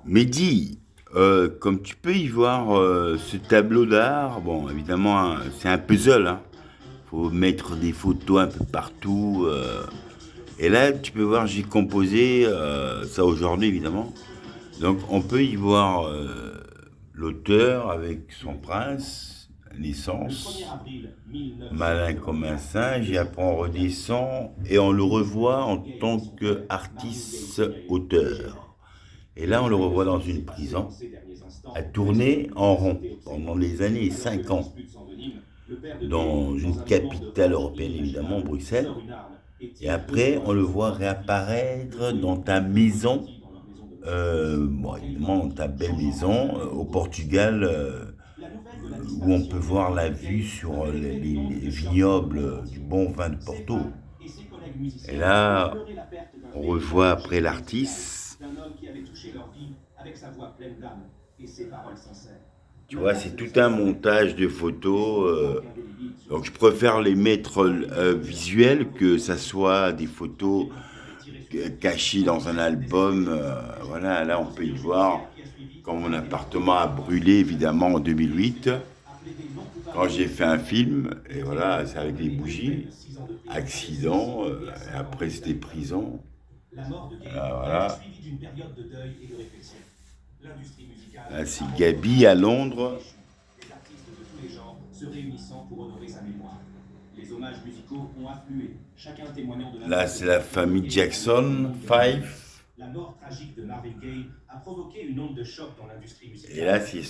Mehdi, comme tu peux y voir ce tableau d'art, bon, évidemment, hein, c'est un puzzle. Hein. Faut mettre des photos un peu partout. Et là, tu peux voir, j'ai composé ça aujourd'hui, évidemment. Donc, on peut y voir l'auteur avec son prince, naissance, malin comme un singe, et après on redescend et on le revoit en tant qu'artiste-auteur. Et là, on le revoit dans une prison, à tourner en rond pendant les années 50, dans une capitale européenne, évidemment, Bruxelles. Et après, on le voit réapparaître dans ta maison, bon, évidemment, dans ta belle maison, au Portugal, où on peut voir la vue sur les vignobles du bon vin de Porto. Et là, on revoit après l'artiste. Tu vois, c'est tout un montage de photos. Donc je préfère les mettre visuels que ça soit des photos cachées dans un album. Voilà, là on peut y voir quand mon appartement a brûlé évidemment en 2008. Quand j'ai fait un film, et voilà, c'est avec les bougies, accident, et après c'était prison. Voilà. Là, c'est Gabi à Londres. Là, c'est la famille Jackson 5. Et là, c'est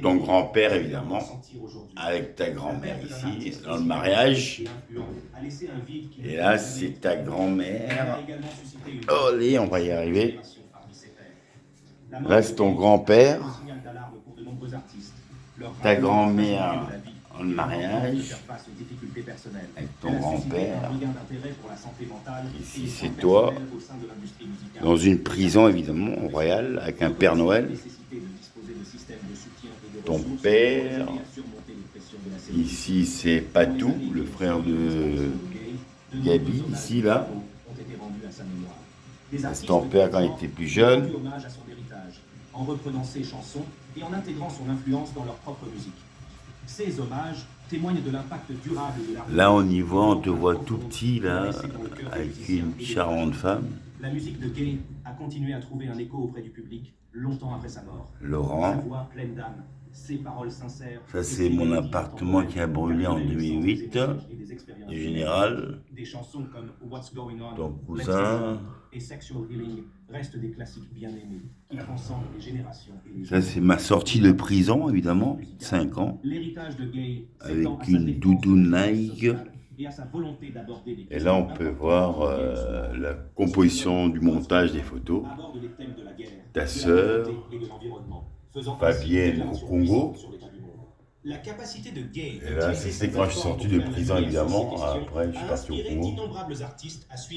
ton grand-père, évidemment, avec ta grand-mère ici, dans le mariage. Et là, c'est ta grand-mère. Oh, allez, on va y arriver. Là, c'est ton grand-père, ta grand-mère en mariage, avec ton grand-père. Ici, c'est toi, dans une prison, évidemment, royale, avec un Père Noël. Ton père. Ici, c'est Patou, le frère de Gabi, ici, là. C'est ton père quand il était plus jeune. En reprenant ses chansons et en intégrant son influence dans leur propre musique. Ces hommages témoignent de l'impact durable de l'art. Là, on y voit, on te voit tout petit, là, avec une charmante femme. La musique de Gay a continué à trouver un écho auprès du public longtemps après sa mort. Laurent. Sa voix pleine d'âme, ses paroles sincères. Ça, c'est mon appartement qui a brûlé en 2008, du général. Des chansons comme What's Going On, ton cousin. Et Sexual Healing restent des classiques bien aimés qui transcendent les générations. Ça, c'est ma sortie de prison, évidemment, 5 ans, avec une doudoune Nike. Et là, on peut voir la composition du montage des photos. Ta sœur, Fabienne au Congo. Et là, c'est quand je suis sorti de prison, évidemment. Après, je suis parti au Congo.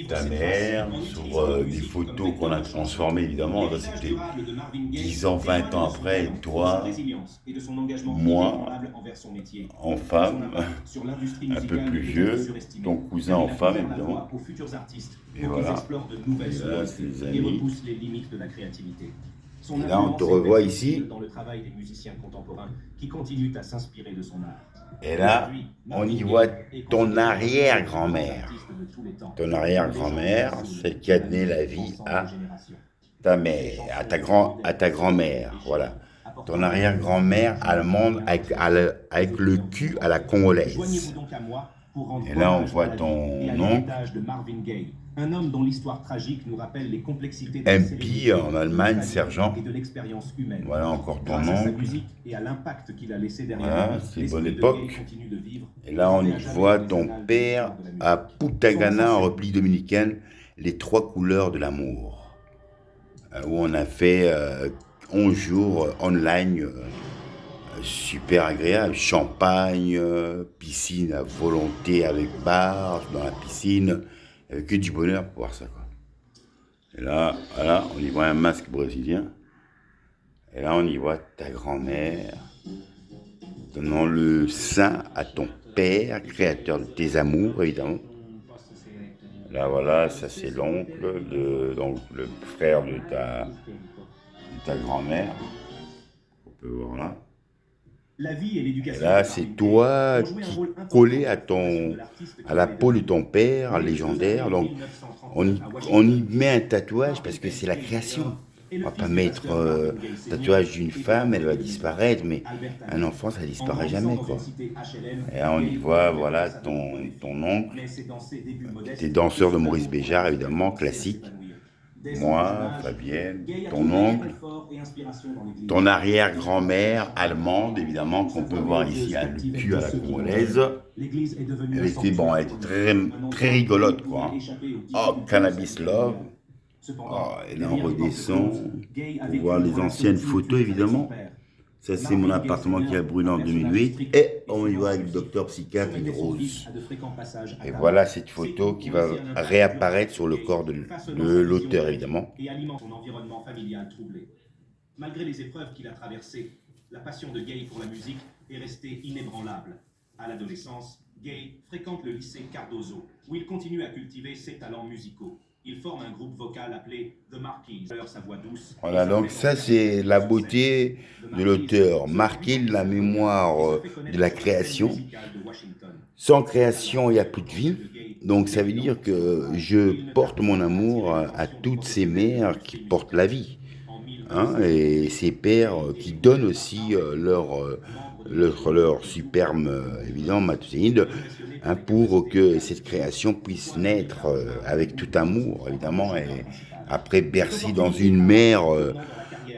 Ta mère, sur des photos qu'on a transformées, évidemment. Là, c'était 10 ans, 20 ans après. Et toi, moi, en femme, un peu plus vieux. Ton cousin en femme, évidemment. Et voilà. Et là, c'est les amis. Et là, on te revoit ici. Et là, on y voit ton arrière-grand-mère. Ton arrière-grand-mère, celle qui a donné la vie à ta mère, à ta grand-mère. Voilà. Ton arrière-grand-mère allemande avec le cul à la congolaise. Et là, on voit ton oncle. Un homme dont l'histoire tragique nous rappelle les complexités de MP en Allemagne, sergent. Et de l'expérience humaine. Voilà encore ton oncle. Et à l'impact qu'il a laissé derrière. Voilà, c'est une bonne époque. Et là, on y voit ton père à Putagana, en République dominicaine, les 3 couleurs de l'amour. Où on a fait 11 jours online, super agréable. Champagne, piscine à volonté avec bar dans la piscine. Que du bonheur pour voir ça, quoi. Et là, voilà, on y voit un masque brésilien. Et là, on y voit ta grand-mère donnant le sein à ton père, créateur de tes amours, évidemment. Là, voilà, ça c'est l'oncle, donc le frère de ta grand-mère. On peut voir là. Et là, c'est toi qui collé à la peau de ton père légendaire. Donc, on y met un tatouage parce que c'est la création. On va pas mettre tatouage d'une femme, elle va disparaître, mais un enfant, ça disparaît jamais, quoi. Et là, on y voit, voilà, ton oncle, qui était danseur de Maurice Béjart, évidemment, classique. Moi, Fabienne, ton oncle, ton arrière-grand-mère allemande, évidemment, qu'on peut voir ici, hein, le cul à la congolaise. Elle était, bon, elle était très, très rigolote, quoi. Oh, Cannabis Love. Oh, et là, on redescend pour voir les anciennes photos, évidemment. Ça, c'est mon appartement qui a brûlé en 2008. Et on y voit avec le docteur psychiatre et Rose. Et voilà cette photo qui va réapparaître sur le corps de l'auteur, évidemment. Malgré les épreuves qu'il a traversées, la passion de Gay pour la musique est restée inébranlable. À l'adolescence, Gay fréquente le lycée Cardozo, où il continue à cultiver ses talents musicaux. Il forme un groupe vocal appelé The Marquis. Sa voix douce. Voilà, donc ça c'est la beauté de l'auteur, marquer la mémoire de la création. Sans création, il n'y a plus de vie. Donc ça veut dire que je porte mon amour à toutes ces mères qui portent la vie. Hein, et ces pères qui donnent aussi leur superbe, évidemment, Matuséide, hein, pour que cette création puisse naître avec tout amour, évidemment, et après bercer dans une mer,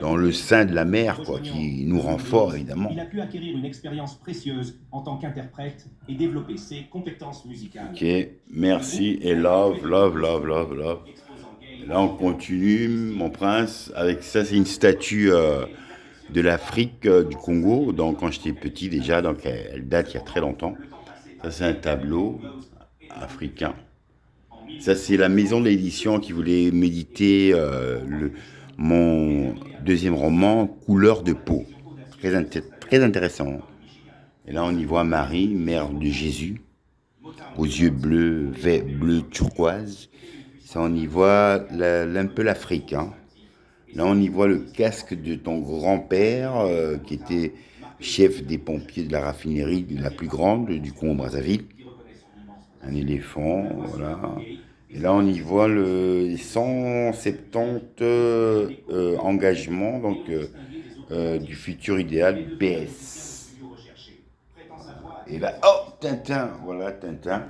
dans le sein de la mer, quoi, qui nous rend forts, évidemment. Il a pu acquérir une expérience précieuse en tant qu'interprète et développer ses compétences musicales. Ok, merci, et love, love, love, love, love. Là, on continue, mon prince, avec ça, c'est une statue de l'Afrique, du Congo, donc quand j'étais petit déjà, donc elle date il y a très longtemps. Ça, c'est un tableau africain. Ça, c'est la maison d'édition qui voulait méditer mon deuxième roman, Couleur de peau. Très intéressant. Et là, on y voit Marie, mère de Jésus, aux yeux bleus, bleu turquoise. Ça, on y voit un peu l'Afrique. Hein. Là, on y voit le casque de ton grand-père, qui était chef des pompiers de la raffinerie la plus grande du Congo-Brazzaville. Un éléphant, voilà. Et là, on y voit les 170 engagements donc, du futur idéal BS. Et là, oh, Tintin, voilà, Tintin.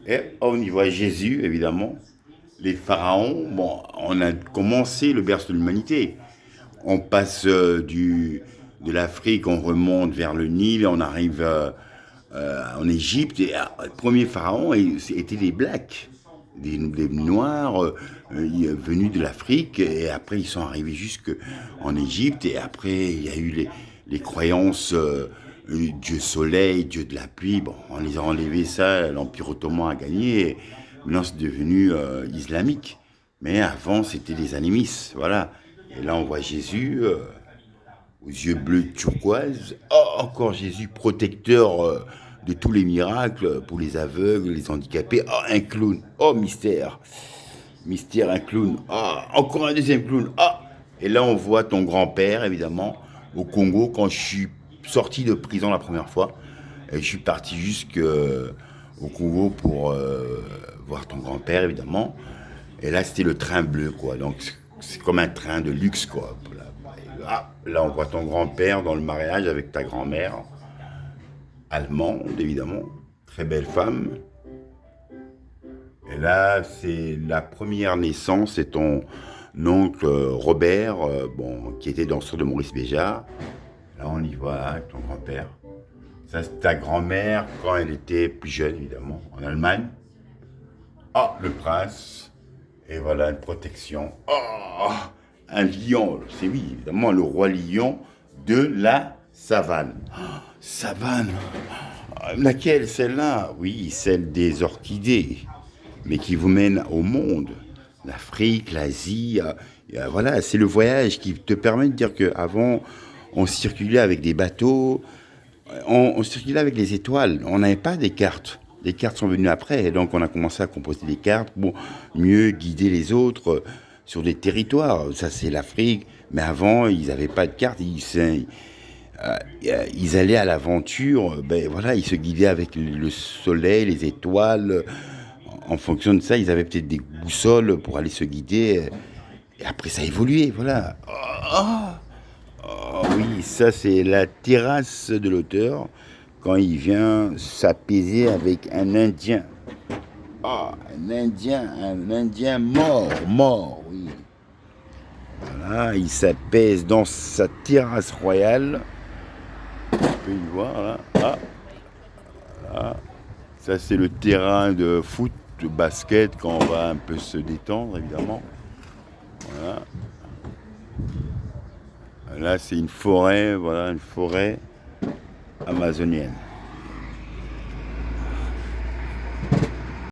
Et on y voit Jésus, évidemment. Les pharaons, bon, on a commencé le berceau de l'humanité. On passe de l'Afrique, on remonte vers le Nil, on arrive en Égypte. Et le premier pharaon était des blacks, des noirs venus de l'Afrique. Et après, ils sont arrivés jusqu'en Égypte. Et après, il y a eu les croyances Dieu soleil, Dieu de la pluie. Bon, on les a enlevés, ça, l'Empire ottoman a gagné. Maintenant, c'est devenu islamique. Mais avant, c'était les animistes, voilà. Et là, on voit Jésus aux yeux bleus turquoise. Oh, encore Jésus, protecteur de tous les miracles pour les aveugles, les handicapés. Oh, un clown. Oh, mystère. Mystère, un clown. Oh, encore un deuxième clown. Oh. Et là, on voit ton grand-père, évidemment, au Congo, quand je suis sorti de prison la première fois. Et je suis parti jusqu'au Congo pour voir ton grand-père, évidemment. Et là, c'était le train bleu, quoi. Donc, c'est comme un train de luxe, quoi. Là, on voit ton grand-père dans le mariage avec ta grand-mère, allemande, évidemment. Très belle femme. Et là, c'est la première naissance, c'est ton oncle Robert, qui était danseur de Maurice Béjart. Là, on y voit hein, ton grand-père. Ça, c'est ta grand-mère quand elle était plus jeune, évidemment, en Allemagne. Ah, le prince. Et voilà, une protection. Oh, un lion. C'est oui, évidemment, le roi lion de la savane. Oh, savane. Laquelle, celle-là? Oui, celle des orchidées, mais qui vous mène au monde. L'Afrique, l'Asie. Voilà, c'est le voyage qui te permet de dire qu'avant, on circulait avec des bateaux, on circulait avec les étoiles. On n'avait pas des cartes. Les cartes sont venues après, et donc on a commencé à composer des cartes pour mieux guider les autres sur des territoires. Ça, c'est l'Afrique, mais avant, ils n'avaient pas de cartes. Ils allaient à l'aventure, ben voilà, ils se guidaient avec le soleil, les étoiles. En fonction de ça, ils avaient peut-être des boussoles pour aller se guider. Et après, ça a évolué, voilà. Oh, oui, ça, c'est la terrasse de l'auteur quand il vient s'apaiser avec un Indien. Ah, un Indien mort, oui. Voilà, il s'apaise dans sa terrasse royale. On peut y voir, là. Ah, là. Ça, c'est le terrain de foot, de basket, quand on va un peu se détendre, évidemment. Voilà. Là, c'est une forêt, voilà, une forêt amazonienne.